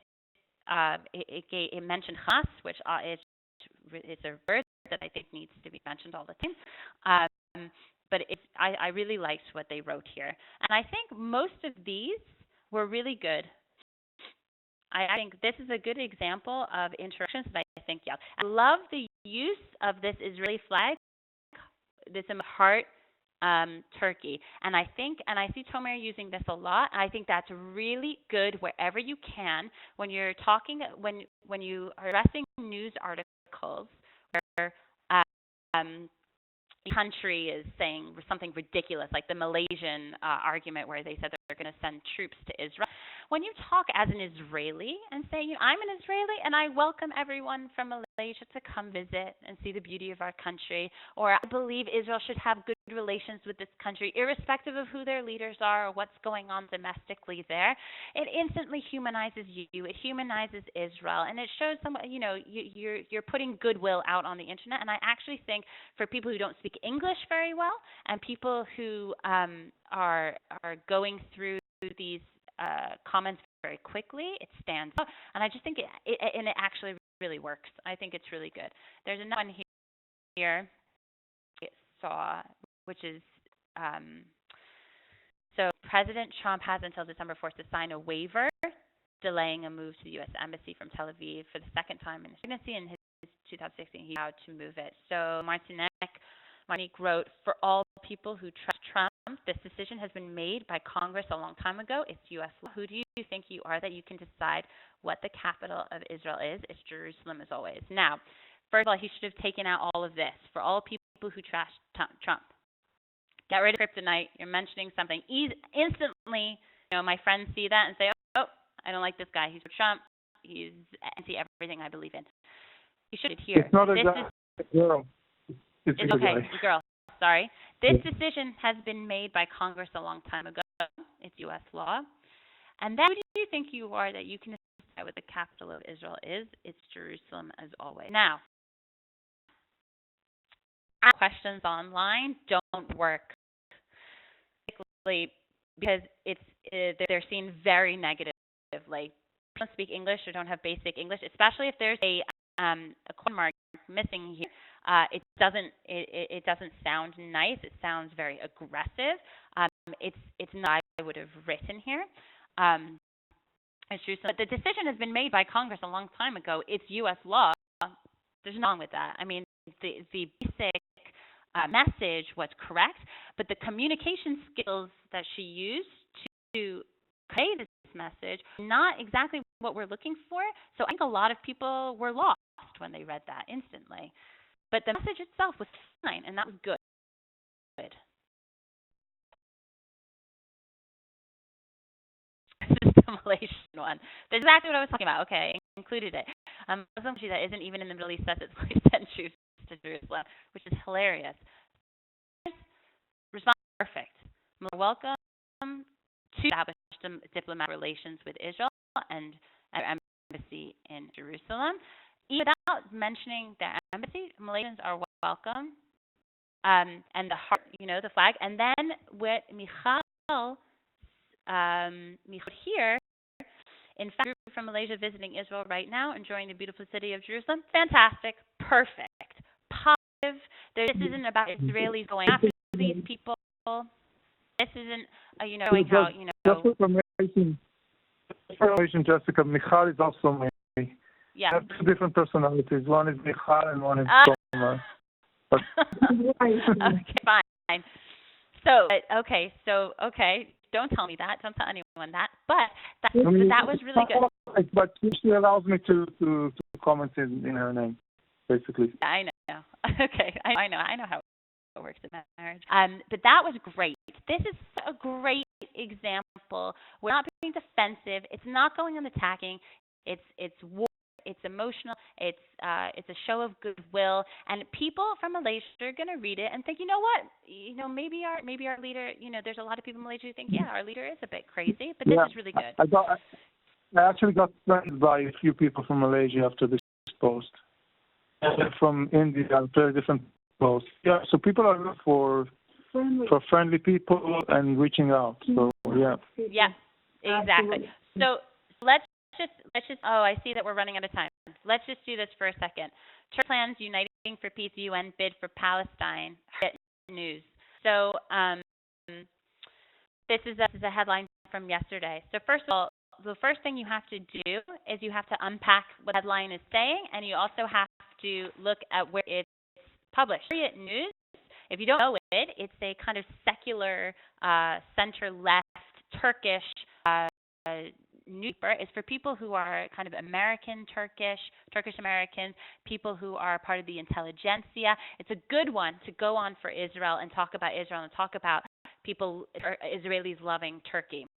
It mentioned Hamas, which is a word that I think needs to be mentioned all the time. But I really liked what they wrote here, and I think most of these were really good. I think this is a good example of interactions that I think, yeah. I love the use of this Israeli flag, this heart turkey. And I see Tomer using this a lot. I think that's really good wherever you can when you're talking, when you are addressing news articles where the country is saying something ridiculous, like the Malaysian argument where they said they're going to send troops to Israel. When you talk as an Israeli and say, I'm an Israeli and I welcome everyone from Malaysia to come visit and see the beauty of our country, or I believe Israel should have good relations with this country, irrespective of who their leaders are or what's going on domestically there, it instantly humanizes you. It humanizes Israel, and it shows you're putting goodwill out on the internet. And I actually think for people who don't speak English very well and people who are going through these comments very quickly, it stands out. And I just think it actually really works. I think it's really good. There's another one here I saw, which is so President Trump has until December 4th to sign a waiver delaying a move to the U.S. Embassy from Tel Aviv for the second time in his presidency. In his 2016, he vowed to move it. So Martinique wrote, for all people who trust Trump, this decision has been made by Congress a long time ago. It's U.S. law. Who do you think you are that you can decide what the capital of Israel is? It's Jerusalem, as always. Now, first of all, he should have taken out all of this. For all people who trash Trump, get rid of kryptonite. You're mentioning something. Instantly, my friends see that and say, oh, I don't like this guy. He's for Trump. He's anti-everything I believe in. He should adhere. It's not a girl. It's okay, girl. Sorry. This decision has been made by Congress a long time ago. It's U.S. law. And then who do you think you are that you can decide what the capital of Israel is? It's Jerusalem, as always. Now, questions online don't work because they're seen very negatively. People don't speak English or don't have basic English, especially if there's a question mark missing here. It doesn't sound nice. It sounds very aggressive. It's not what I would have written here. It's true. But the decision has been made by Congress a long time ago. It's U.S. law. There's nothing wrong with that. I mean, the basic message was correct, but the communication skills that she used to convey this message not exactly what we're looking for. So I think a lot of people were lost when they read that instantly. But the message itself was fine, and that was good. This is the Malaysian one. That's exactly what I was talking about. Okay, I included it. Muslim country that isn't even in the Middle East says it's going to send troops to Jerusalem, which is hilarious. Response perfect. Welcome to establish diplomatic relations with Israel and our embassy in Jerusalem. Even without mentioning the embassy, Malaysians are welcome. And the heart, the flag. And then with Michal here, in fact, a group from Malaysia visiting Israel right now, enjoying the beautiful city of Jerusalem. Fantastic. Perfect. Positive. This isn't about Israelis going after these people. This isn't, showing how, Just information, Jessica, Michal is also my. Yeah. I have two different personalities. One is Michal and one is Tomer. Okay, fine. So, don't tell me that. Don't tell anyone that. But that was really good. But she allows me to comment in her name, basically. Yeah, I know. Okay, I know how it works in marriage. But that was great. This is a great example. We're not being defensive. It's not going on attacking. It's war. It's emotional. It's a show of goodwill, and people from Malaysia are going to read it and think, you know what? Maybe our leader. There's a lot of people in Malaysia who think, yeah, our leader is a bit crazy, but this is really good. I actually got threatened by a few people from Malaysia after this post, and from India, very different posts. Yeah, so people are looking for friendly people and reaching out. So yeah. Yeah, exactly. So let's just. Oh, I see that we're running out of time. Let's just do this for a second. Turkey plans uniting for peace. UN bid for Palestine. News. So this is a headline from yesterday. So first of all, the first thing you have to do is you have to unpack what the headline is saying, and you also have to look at where it's published. Patriot News, if you don't know it, it's a kind of secular, center-left Turkish newspaper. It's for people who are kind of American, Turkish Americans, people who are part of the intelligentsia. It's a good one to go on for Israel and talk about Israel and talk about people, or Israelis loving Turkey.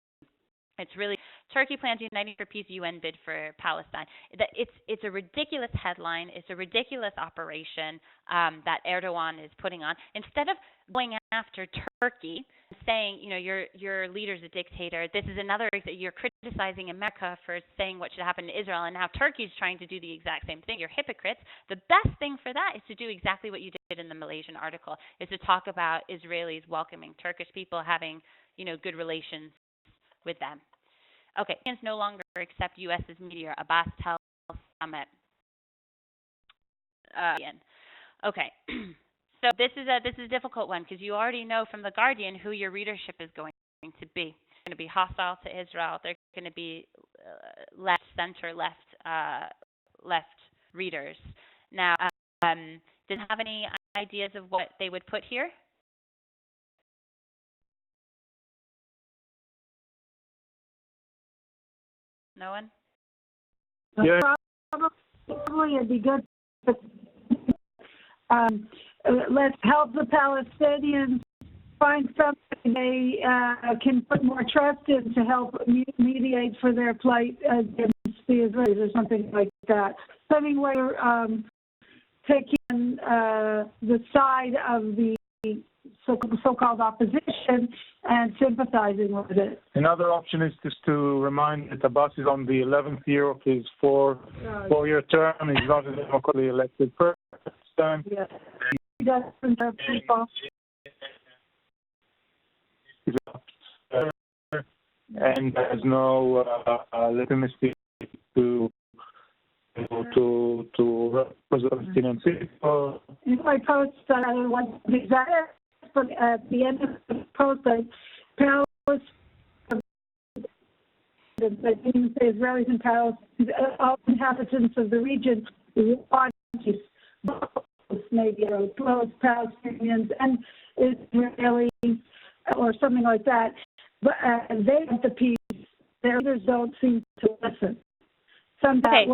It's really Turkey plans uniting for peace, UN bid for Palestine. It's a ridiculous headline. It's a ridiculous operation that Erdogan is putting on. Instead of going after Turkey, saying, you know, your leader's a dictator. This is another, you're criticizing America for saying what should happen to Israel, and now Turkey's trying to do the exact same thing. You're hypocrites. The best thing for that is to do exactly what you did in the Malaysian article, is to talk about Israelis welcoming Turkish people, having, you know, good relations with them. Okay, Palestinians no longer accept U.S. as mediator. Abbas tells summit. Okay, so this is a difficult one because you already know from The Guardian who your readership is going to be. It's going to be hostile to Israel. They're going to be left, center, left readers. Now, does it have any ideas of what they would put here? No one? Yeah. Probably it'd be good. Let's help the Palestinians find something they can put more trust in to help mediate for their plight against the Israelis or something like that. Something where you're taking the side of the so-called opposition and sympathizing with it. Another option is just to remind that Abbas is on the 11th year of his four-year term. He's not a democratically elected person. Yes. He doesn't have people. And there's no legitimacy to represent Palestinian people. In my post, I want to be that, but at the end of the post, the Israelis and Palestinians, all inhabitants of the region want maybe both Palestinians and Israelis or something like that. But they want the peace. Their leaders don't seem to listen. Okay.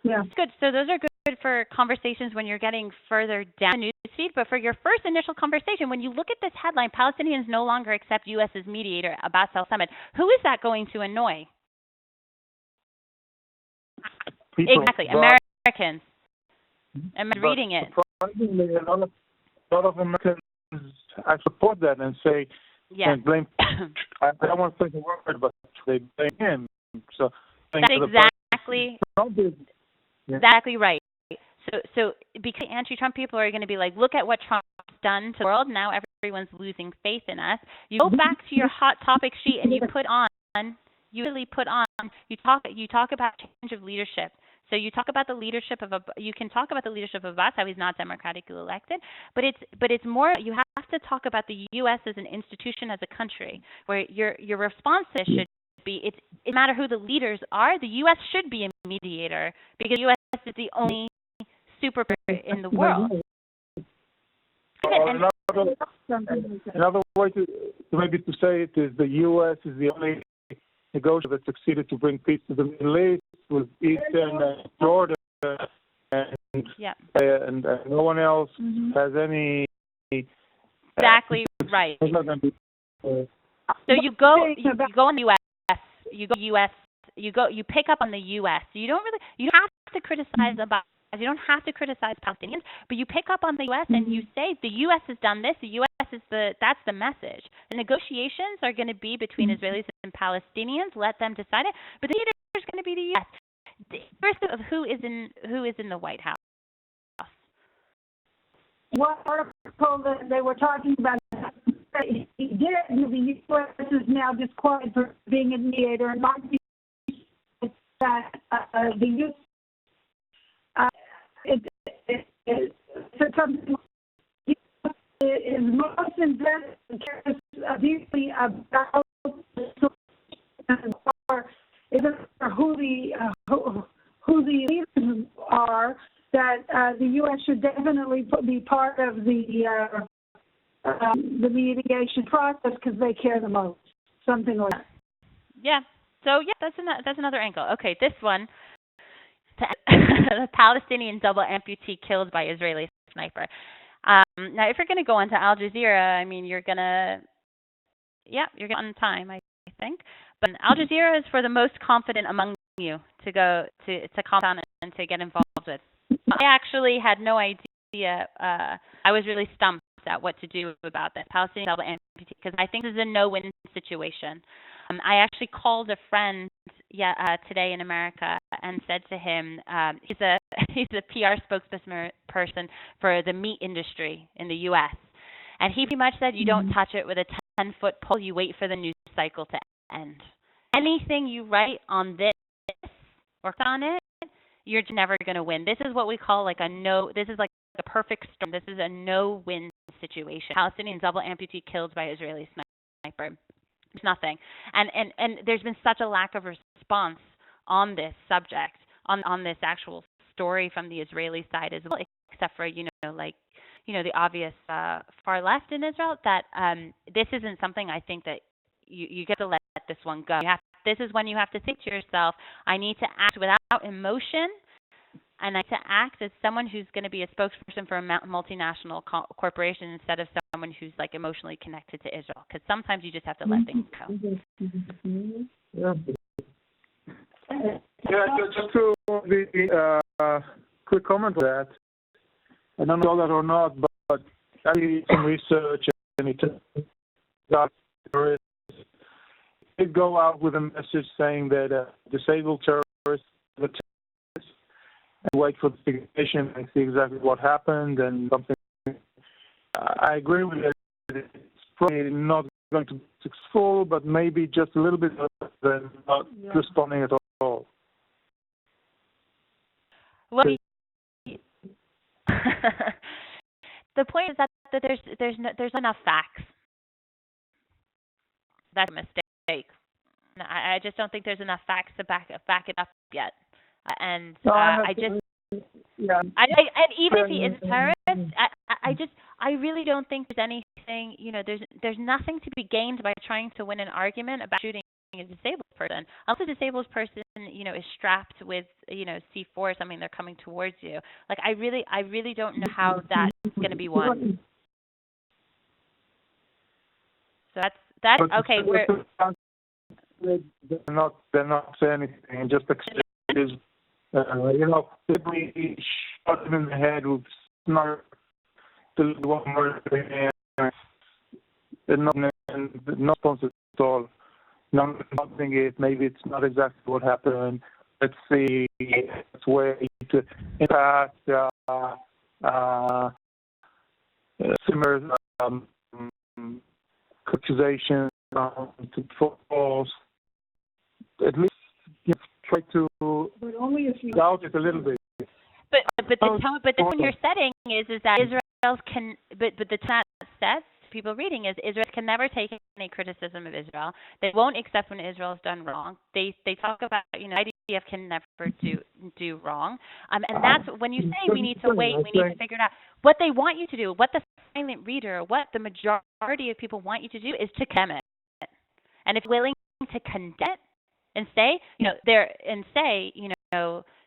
Yeah. Good. So those are good for conversations when you're getting further down the newsfeed. But for your first initial conversation, when you look at this headline, Palestinians no longer accept U.S. as mediator, Abbas al-Samad, who is that going to annoy? People, exactly, Americans. I'm reading it. Surprisingly, a lot of Americans I support that and say, and blame. I don't want to say the word, but they blame him. So that's exactly right. So because anti-Trump people are going to be like, look at what Trump's done to the world. Now everyone's losing faith in us. You go back to your hot topic sheet and you talk about change of leadership. So you talk about the leadership of Abbas, how he's not democratically elected, but it's more, you have to talk about the U.S. as an institution, as a country, where your response to this should be, it doesn't matter who the leaders are, the U.S. should be a mediator because the U.S. is the only superpower in the world. Another way to maybe to say it is the U.S. is the only negotiator that succeeded to bring peace to the Middle East with Eastern Jordan, and no one else has any. Exactly right. So you go on the U.S. You pick up on the U.S. You don't have to criticize about. You don't have to criticize Palestinians, but you pick up on the U.S. and you say the U.S. has done this. The U.S. that's the message. The negotiations are going to be between Israelis and Palestinians. Let them decide it. But the leader is going to be the U.S. First of who is in the White House. What article that they were talking about? He did. The U.S. is now disqualified for being a mediator, and my view is that the U.S. It's something is most invested deeply about or isn't who the leaders are, that the U.S. should definitely be part of the mediation process because they care the most, something like that. Yeah. So yeah, that's another angle. Okay, this one. The Palestinian double amputee killed by Israeli sniper. Now, if you're going to go onto Al Jazeera, I mean, you're going on time, I think. But Al Jazeera is for the most confident among you to go to calm down and to get involved with. I actually had no idea. I was really stumped at what to do about that Palestinian double amputee because I think this is a no-win situation. I actually called a friend today in America and said to him, he's a PR spokesperson for the meat industry in the U.S. And he pretty much said you don't touch it with a 10-foot pole. You wait for the news cycle to end. Anything you write on this, work on it, you're never going to win. This is what we call like this is like a perfect storm. This is a no-win situation. Palestinian double amputee killed by Israeli sniper. There's nothing. And there's been such a lack of response on this subject, on this actual story from the Israeli side as well, except for, the obvious far left in Israel, that this isn't something I think that you get to let this one go. This is when you have to think to yourself, I need to act without emotion, and I need to act as someone who's going to be a spokesperson for a multinational corporation instead of someone who's like emotionally connected to Israel. Because sometimes you just have to let things go. Just to the quick comment on that. I don't know that or not, but I did some research and it did go out with a message saying that disabled terrorists and wait for the investigation and see exactly what happened and something. I agree with it. It's probably not going to be successful, but maybe just a little bit better than not responding at all. Well, the point is that there's not enough facts. That's a mistake. I just don't think there's enough facts to back it up yet. And and even if he is a terrorist, I really don't think there's anything. There's nothing to be gained by trying to win an argument about shooting a disabled person. Also, a disabled person, is strapped with, C4 or something. They're coming towards you. Like I really don't know how that's going to be won. So that's okay. They're not saying anything. Just exchanges. If we shot him in the head with snark, the one more no response at all. Nothing it. Maybe it's not exactly what happened. Let's see. It's way to impact similar accusations to false. At least try to doubt it a little bit. But the tone you're setting is that Israel can. But the chat sets people reading is Israel can never take any criticism of Israel. They won't accept when Israel's done wrong. They talk about IDF can never do wrong. And that's when you say we need to wait. We need to figure it out. What they want you to do, what the silent reader, what the majority of people want you to do, is to condemn it. And if willing to condemn it and say,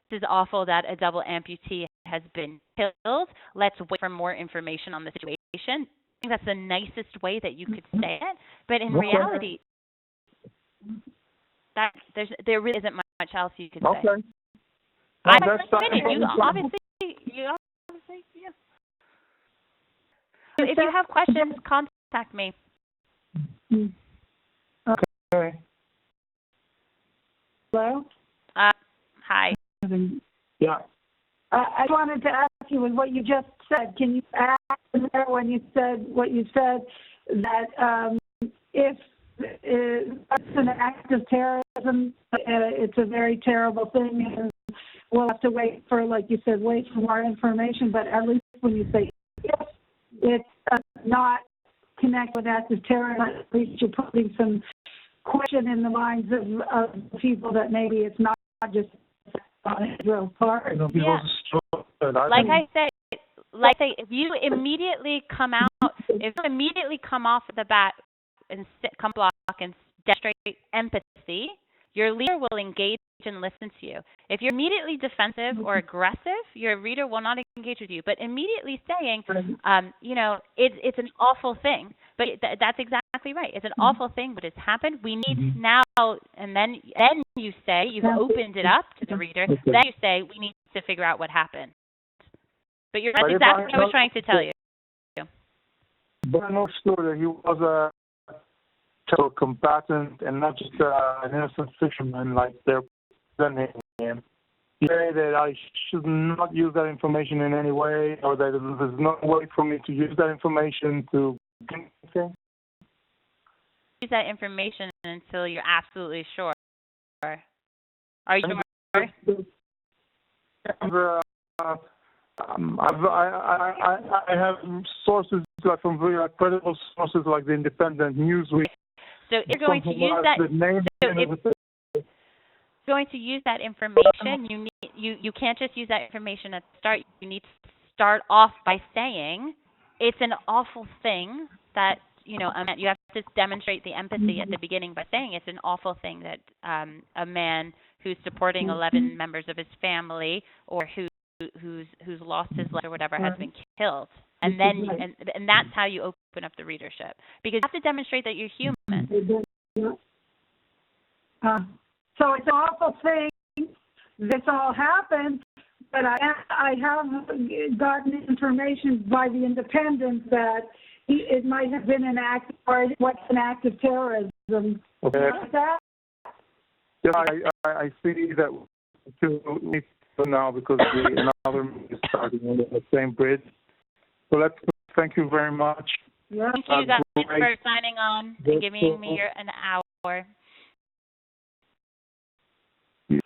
this is awful that a double amputee has been killed. Let's wait for more information on the situation. I think that's the nicest way that you could say it. But in reality, there really isn't much else you could say. Okay. You obviously, yeah. If you have questions, contact me. Okay. Hello? Hi. Yeah. I wanted to ask you with what you just said. Can you add there when you said what you said that if it's an act of terrorism, it's a very terrible thing, and we'll have to wait for, like you said, wait for more information. But at least when you say if it's not connected with acts of terrorism, at least you're putting some question in the minds of people that maybe it's not just on Israel's part. Yeah. Like I say, if you immediately come off the bat and come block and demonstrate empathy, your leader will engage and listen to you. If you're immediately defensive or aggressive, your reader will not engage with you. But immediately saying, it's an awful thing. But that's exactly right. It's an awful thing, but it's happened. We need now, and then you say, you've opened it up to the reader. Then you say, we need to figure out what happened. But that's exactly what I was trying to tell you. But I'm not sure that he was a combatant and not just an innocent fisherman like they're presenting him. You say that I should not use that information in any way, or that there's no way for me to use that information to do anything? Use that information until you're absolutely sure. Are you sure? I have sources like from very credible sources like the Independent, Newsweek. So if you're going to use that information, you can't just use that information at the start. You need to start off by saying it's an awful thing that you have to demonstrate the empathy at the beginning by saying it's an awful thing that a man who's supporting 11 members of his family or who's lost his life or whatever has been killed. And then and that's how you open up the readership, because you have to demonstrate that you're human. So it's an awful thing. This all happened, but I have gotten information by the Independent that it might have been an act, or what's an act of terrorism. Okay. That? Yeah, I see that too now because another is starting on the same bridge. So thank you very much. Yeah. Thank you guys for signing on and giving me an hour.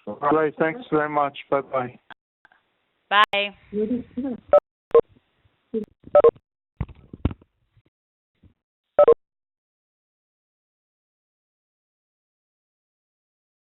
All right, thanks very much. Bye-bye. Bye.